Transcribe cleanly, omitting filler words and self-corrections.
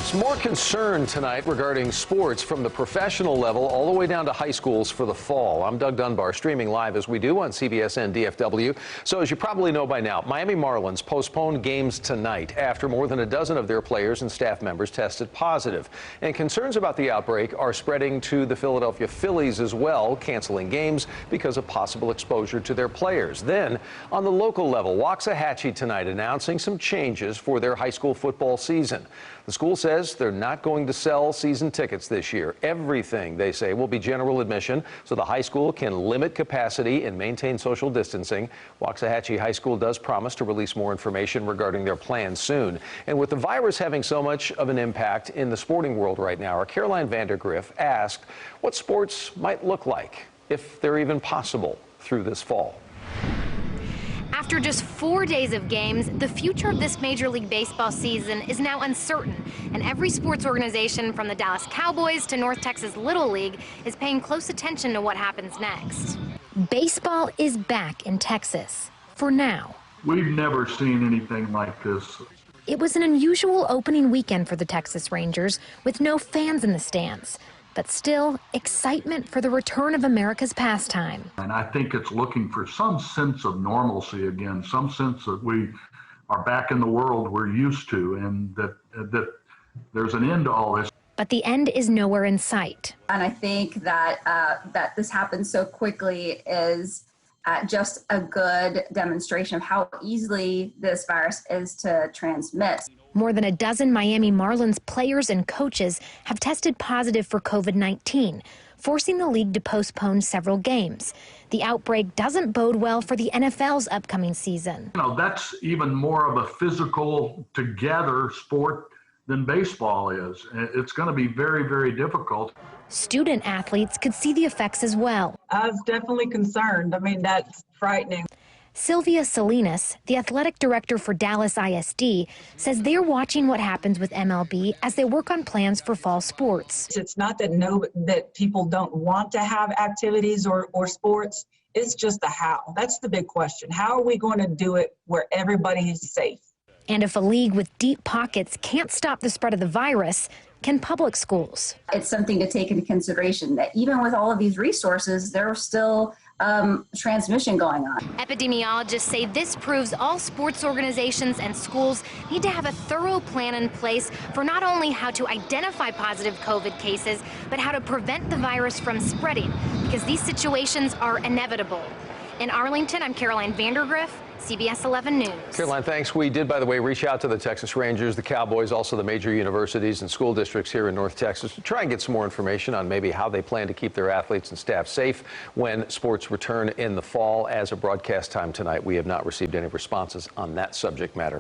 Some more concern tonight regarding sports from the professional level all the way down to high schools for the fall. I'm Doug Dunbar, streaming live as we do on CBS and DFW. So as you probably know by now, Miami Marlins postponed games tonight after more than a dozen of their players and staff members tested positive. And concerns about the outbreak are spreading to the Philadelphia Phillies as well, canceling games because of possible exposure to their players. Then, on the local level, Waxahachie tonight announcing some changes for their high school football season. The school says they're not going to sell season tickets this year. Everything, they say, will be general admission, so the high school can limit capacity and maintain social distancing. Waxahachie High School does promise to release more information regarding their plans soon. And with the virus having so much of an impact in the sporting world right now, our Caroline Vandergriff asked what sports might look like, if they're even possible, through this fall. After just 4 days of games, the future of this Major League Baseball season is now uncertain, and every sports organization from the Dallas Cowboys to North Texas Little League is paying close attention to what happens next. Baseball is back in Texas, for now. We've never seen anything like this. It was an unusual opening weekend for the Texas Rangers, with no fans in the stands. But still, excitement for the return of America's pastime. And I think it's looking for some sense of normalcy again, some sense that we are back in the world we're used to, and that there's an end to all this. But the end is nowhere in sight. And I think that that this happened so quickly is just a good demonstration of how easily this virus is to transmit. More than a dozen Miami Marlins players and coaches have tested positive for COVID-19, forcing the league to postpone several games. The outbreak doesn't bode well for the NFL's upcoming season. You know, that's even more of a physical together sport than baseball is. It's going to be very, very difficult. Student athletes could see the effects as well. I was definitely concerned. I mean, that's frightening. Silvia Salinas, the athletic director for Dallas ISD, says they're watching what happens with MLB as they work on plans for fall sports. It's not that people don't want to have activities or sports. It's just the how. That's the big question. How are we going to do it where everybody is safe? And if a league with deep pockets can't stop the spread of the virus, can public schools? It's something to take into consideration that even with all of these resources, there's still transmission going on. Epidemiologists say this proves all sports organizations and schools need to have a thorough plan in place for not only how to identify positive COVID cases, but how to prevent the virus from spreading, because these situations are inevitable. In Arlington, I'm Caroline Vandergriff, CBS 11 News. Caroline, thanks. We did, by the way, reach out to the Texas Rangers, the Cowboys, also the major universities and school districts here in North Texas to try and get some more information on maybe how they plan to keep their athletes and staff safe when sports return in the fall. As of broadcast time tonight, we have not received any responses on that subject matter.